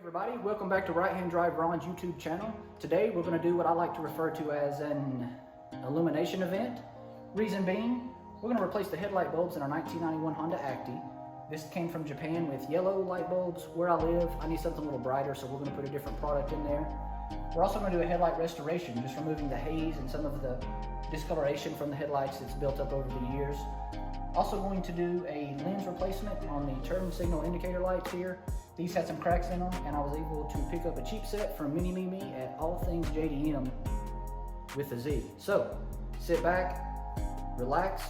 Everybody, welcome back to Right Hand Drive Ron's YouTube channel. Today we're going to do what I like to refer to as an illumination event. Reason being, we're going to replace the headlight bulbs in our 1991 Honda Acty. This came from Japan with yellow light bulbs. Where I live, I need something a little brighter, so we're going to put a different product in there. We're also going to do a headlight restoration, just removing the haze and some of the discoloration from the headlights that's built up over the years. Also going to do a lens replacement on the turn signal indicator lights here. These had some cracks in them, and I was able to pick up a cheap set from Mini Me at All Things JDM with a Z. So, sit back, relax,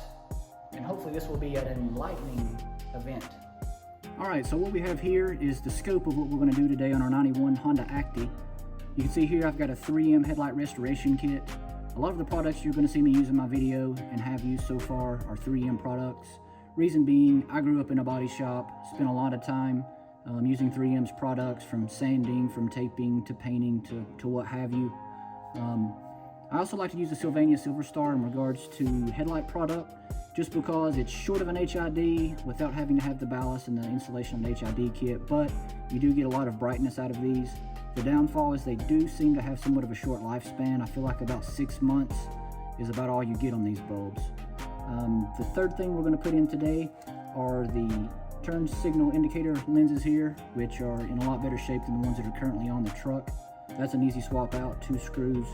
and hopefully this will be an enlightening event. Alright, so what we have here is the scope of what we're going to do today on our 91 Honda Acty. You can see here I've got a 3M headlight restoration kit. A lot of the products you're going to see me use in my video and have used so far are 3M products. Reason being, I grew up in a body shop, spent a lot of time using 3M's products, from sanding, from taping, to painting, to what have you. I also like to use the Sylvania Silver Star in regards to headlight product, just because it's short of an HID without having to have the ballast and the installation of an HID kit, but you do get a lot of brightness out of these. The downfall is they do seem to have somewhat of a short lifespan. I feel like about 6 months is about all you get on these bulbs. The third thing we're going to put in today are the turn signal indicator lenses here, which are in a lot better shape than the ones that are currently on the truck. That's an easy swap out, 2 screws,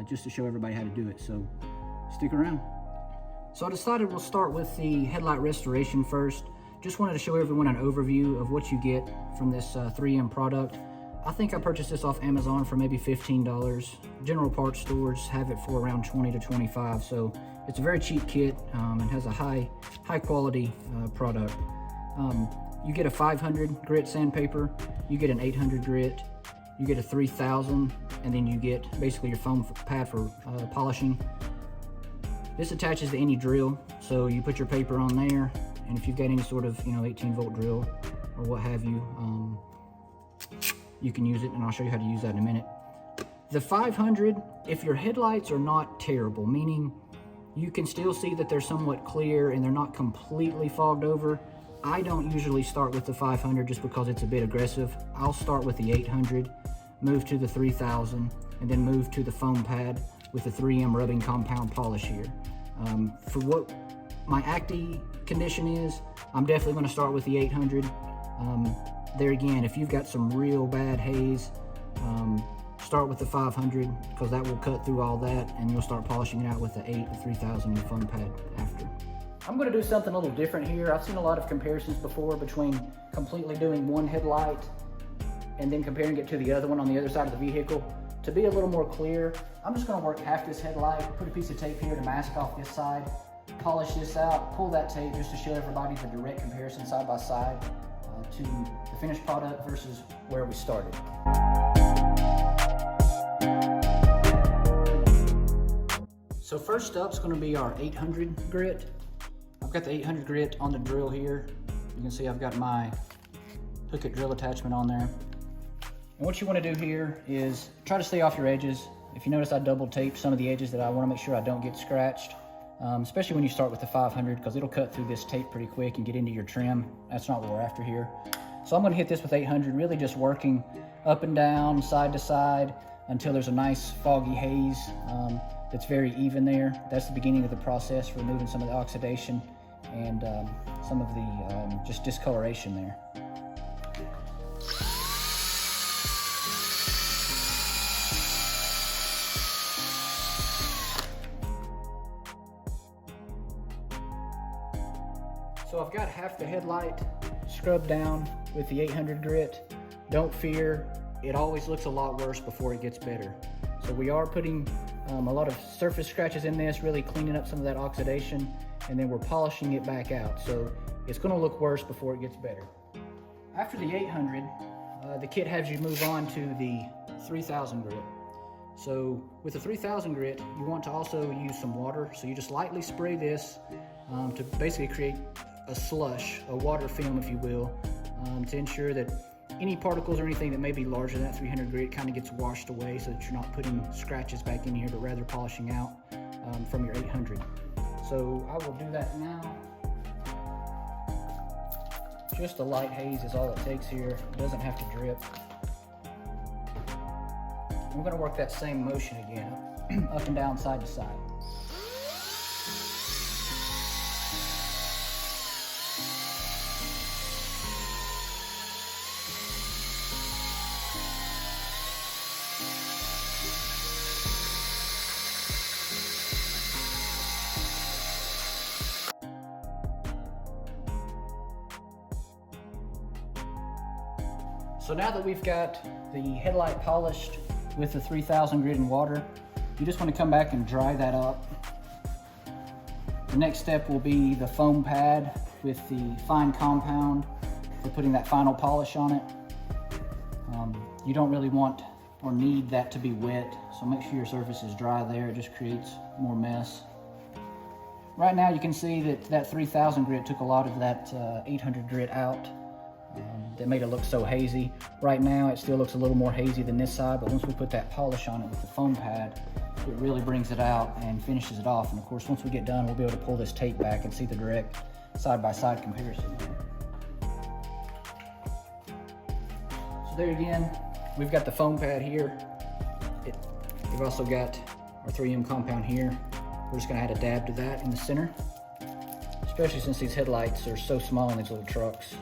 just to show everybody how to do it, so stick around. So I decided we'll start with the headlight restoration first. Just wanted to show everyone an overview of what you get from this 3M product. I think I purchased this off Amazon for maybe $15. General parts stores have it for around $20 to $25, so it's a very cheap kit and has a high quality product. You get a 500 grit sandpaper, you get an 800 grit, you get a 3000, and then you get basically your foam pad for polishing. This attaches to any drill, so you put your paper on there, and if you've got any sort of 18-volt drill or what have you, you can use it, and I'll show you how to use that in a minute. The 500, if your headlights are not terrible, meaning you can still see that they're somewhat clear and they're not completely fogged over, I don't usually start with the 500 just because it's a bit aggressive. I'll start with the 800, move to the 3000, and then move to the foam pad with the 3M rubbing compound polish here. For what my Acty condition is, I'm definitely going to start with the 800. There again, if you've got some real bad haze, start with the 500, because that will cut through all that, and you'll start polishing it out with the 3000 and foam pad after. I'm going to do something a little different here. I've seen a lot of comparisons before between completely doing one headlight and then comparing it to the other one on the other side of the vehicle. To be a little more clear, I'm just going to work half this headlight, put a piece of tape here to mask off this side, polish this out, pull that tape just to show everybody the direct comparison side by side to the finished product versus where we started. So first up is going to be our 800 grit. I've got the 800 grit on the drill here. You can see I've got my hook it drill attachment on there. And what you want to do here is try to stay off your edges. If you notice, I double taped some of the edges that I want to make sure I don't get scratched, especially when you start with the 500, because it'll cut through this tape pretty quick and get into your trim. That's not what we're after here. So I'm going to hit this with 800, really just working up and down, side to side, until there's a nice foggy haze that's very even there. That's the beginning of the process for removing some of the oxidation and some of the just discoloration there. So I've got half the headlight scrubbed down with the 800 grit. Don't fear, it always looks a lot worse before it gets better. So we are putting a lot of surface scratches in this, really cleaning up some of that oxidation, and then we're polishing it back out. So it's going to look worse before it gets better. After the 800, the kit has you move on to the 3000 grit. So with the 3000 grit, you want to also use some water. So you just lightly spray this to basically create a slush, a water film if you will, to ensure that any particles or anything that may be larger than that 300 grit kind of gets washed away, so that you're not putting scratches back in here, but rather polishing out from your 800. So I will do that now. Just a light haze is all it takes here. It doesn't have to drip. We're going to work that same motion again, up and down, side to side. So now that we've got the headlight polished with the 3000 grit in water, you just want to come back and dry that up. The next step will be the foam pad with the fine compound for putting that final polish on it. You don't really want or need that to be wet, so make sure your surface is dry there. It just creates more mess. Right now you can see that 3000 grit took a lot of that 800 grit out. That made it look so hazy. Right now it still looks a little more hazy than this side, but once we put that polish on it with the foam pad, it really brings it out and finishes it off. And of course, once we get done, we'll be able to pull this tape back and see the direct side-by-side comparison. So there again, we've got the foam pad here. We've also got our 3M compound here. We're just gonna add a dab to that in the center, especially since these headlights are so small in these little trucks.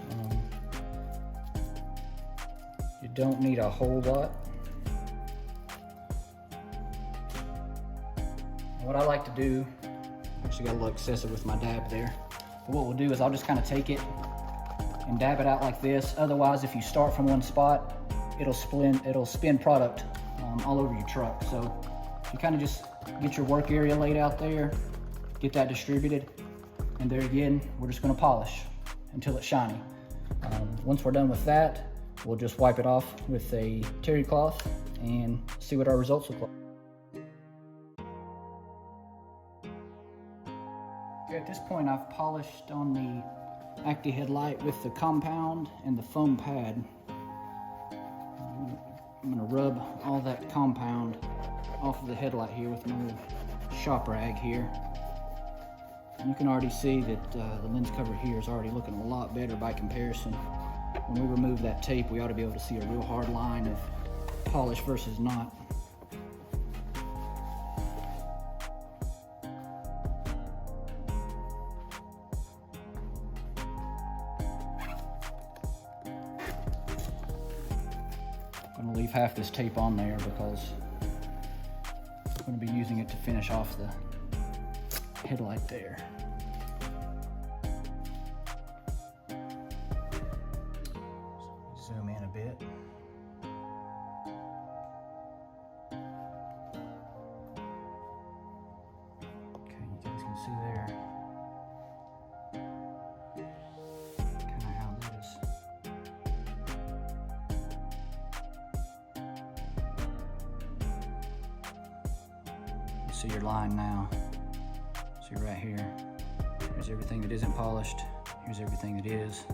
You don't need a whole lot. What I like to do, actually got a little excessive with my dab there, but what we'll do is I'll just kind of take it and dab it out like this. Otherwise, if you start from one spot, it'll spin product all over your truck. So you kind of just get your work area laid out there, get that distributed, and there again, we're just going to polish until it's shiny. Once we're done with that, we'll just wipe it off with a terry cloth and see what our results look like. Okay, at this point I've polished on the Acty headlight with the compound and the foam pad. I'm going to rub all that compound off of the headlight here with my little shop rag here. You can already see that the lens cover here is already looking a lot better by comparison. When we remove that tape, we ought to be able to see a real hard line of polish versus not. I'm going to leave half this tape on there because I'm going to be using it to finish off the headlight there. Zoom in a bit. Okay, you guys can see there kind of how that is. You see your line now. See right here. Here's everything that isn't polished. Here's everything that is.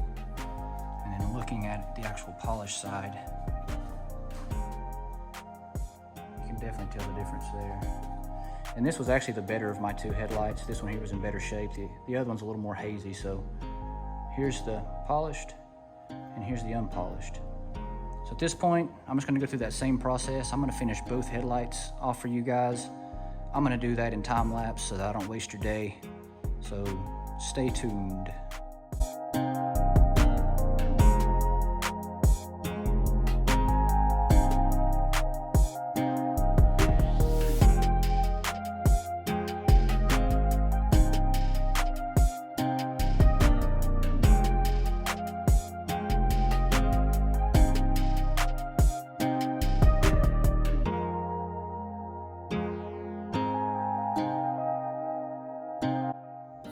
And then looking at the actual polished side, you can definitely tell the difference there. And this was actually the better of my two headlights. This one here was in better shape. The other one's a little more hazy. So here's the polished and here's the unpolished. So at this point, I'm just gonna go through that same process. I'm gonna finish both headlights off for you guys. I'm gonna do that in time lapse so that I don't waste your day. So stay tuned.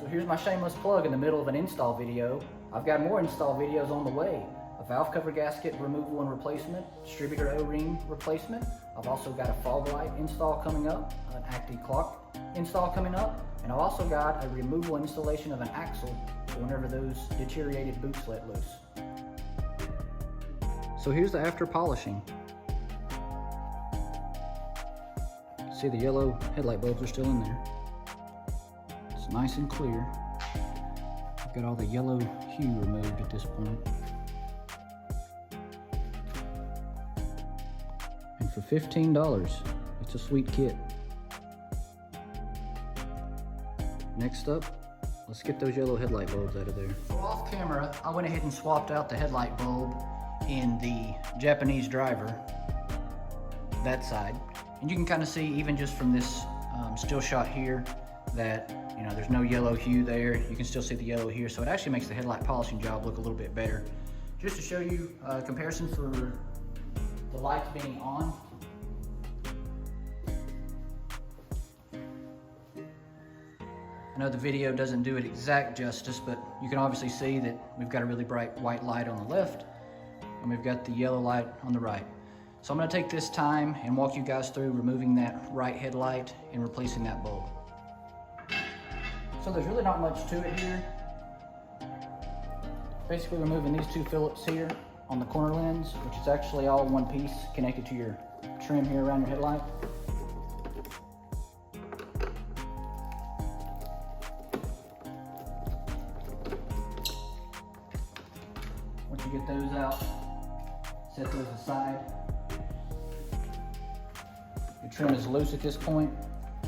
Here's my shameless plug in the middle of an install video. I've got more install videos on the way. A valve cover gasket removal and replacement, distributor O-ring replacement. I've also got a fog light install coming up, an Acty clock install coming up, and I've also got a removal installation of an axle for whenever those deteriorated boots let loose. So here's the after polishing. See the yellow headlight bulbs are still in there. It's nice and clear. Got all the yellow hue removed at this point. And for $15, it's a sweet kit. Next up, let's get those yellow headlight bulbs out of there. So off camera, I went ahead and swapped out the headlight bulb in the Japanese driver, that side. And you can kind of see, even just from this still shot here, that there's no yellow hue there. You can still see the yellow here, so it actually makes the headlight polishing job look a little bit better. Just to show you a comparison for the lights being on. I know the video doesn't do it exact justice, but you can obviously see that we've got a really bright white light on the left, and we've got the yellow light on the right. So I'm gonna take this time and walk you guys through removing that right headlight and replacing that bulb. So there's really not much to it here. Basically removing these two Phillips here on the corner lens, which is actually all one piece connected to your trim here around your headlight. Once you get those out, set those aside. Your trim is loose at this point,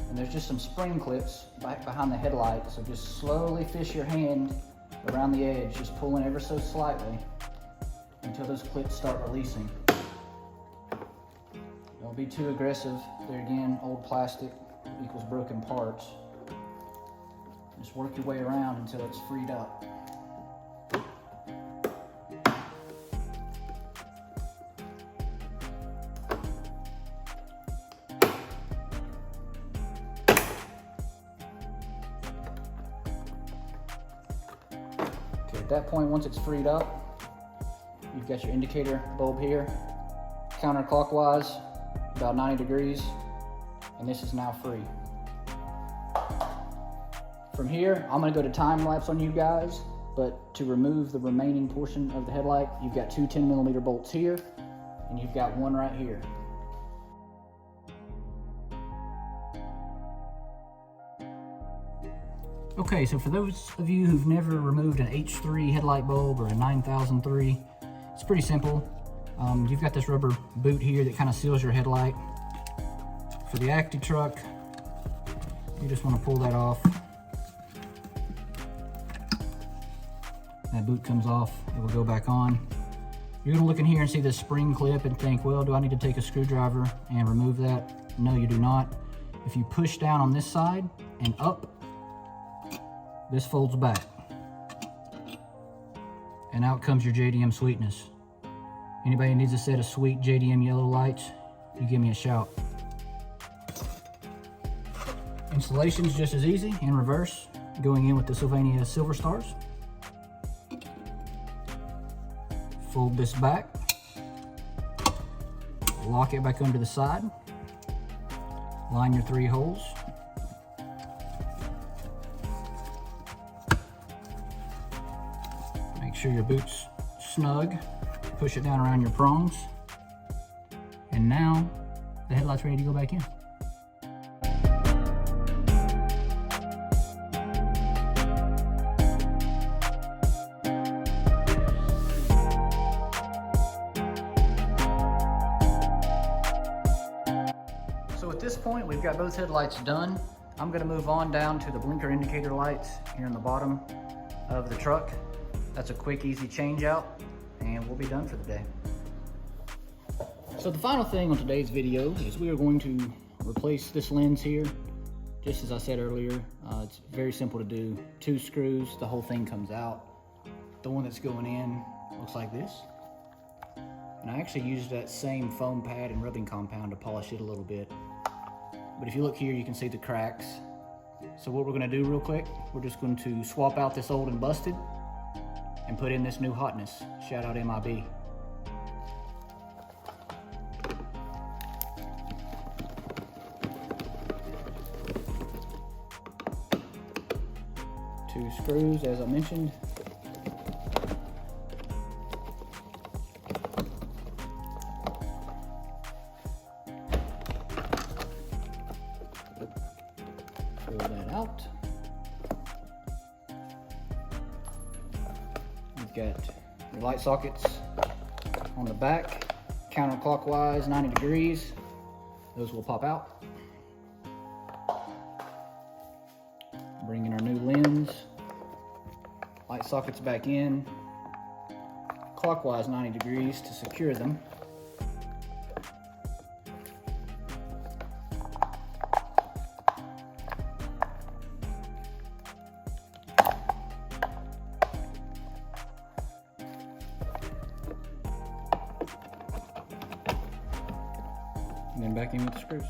and there's just some spring clips back behind the headlight, so just slowly fish your hand around the edge, just pulling ever so slightly until those clips start releasing. Don't be too aggressive. There again, old plastic equals broken parts. Just work your way around until it's freed up. At that point, once it's freed up, you've got your indicator bulb here, counterclockwise, about 90 degrees, and this is now free. From here, I'm gonna go to time lapse on you guys, but to remove the remaining portion of the headlight, you've got two 10mm bolts here, and you've got one right here. Okay, so for those of you who've never removed an H3 headlight bulb or a 9003, it's pretty simple. You've got this rubber boot here that kind of seals your headlight. For the Acty truck, you just want to pull that off. That boot comes off, it will go back on. You're gonna look in here and see this spring clip and think, well, do I need to take a screwdriver and remove that? No, you do not. If you push down on this side and up, this folds back, and out comes your JDM sweetness. Anybody who needs a set of sweet JDM yellow lights, you give me a shout. Installation's just as easy in reverse, going in with the Sylvania Silver Stars. Fold this back, lock it back under the side, line your 3 holes. Make sure your boot's snug, push it down around your prongs, and now the headlight's ready to go back in. So at this point, we've got both headlights done. I'm gonna move on down to the blinker indicator lights here in the bottom of the truck. That's a quick, easy change out, and we'll be done for the day. So the final thing on today's video is we are going to replace this lens here. Just as I said earlier, it's very simple to do. 2 screws, the whole thing comes out. The one that's going in looks like this. And I actually used that same foam pad and rubbing compound to polish it a little bit. But if you look here, you can see the cracks. So what we're gonna do real quick, we're just going to swap out this old and busted and put in this new hotness. Shout out MIB. Two screws, as I mentioned. Pull that out. Got your light sockets on the back, counterclockwise 90 degrees. Those will pop out. Bring in our new lens. Light sockets back in, clockwise 90 degrees to secure them. And then back in with the screws.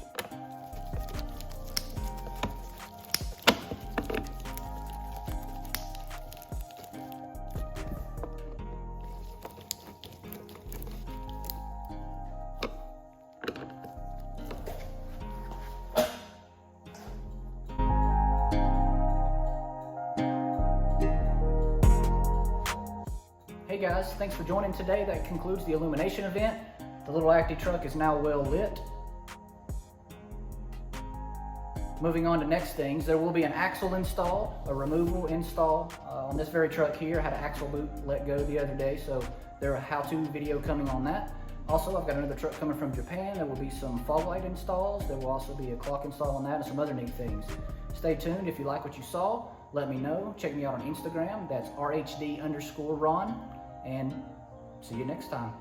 Hey guys, thanks for joining today. That concludes the illumination event. The little Acty truck is now well lit. Moving on to next things, there will be an axle install, a removal install. On this very truck here, I had an axle boot let go the other day, so there's a how-to video coming on that. Also, I've got another truck coming from Japan. There will be some fog light installs. There will also be a clock install on that and some other neat things. Stay tuned. If you like what you saw, let me know. Check me out on Instagram. That's RHD_Ron. And see you next time.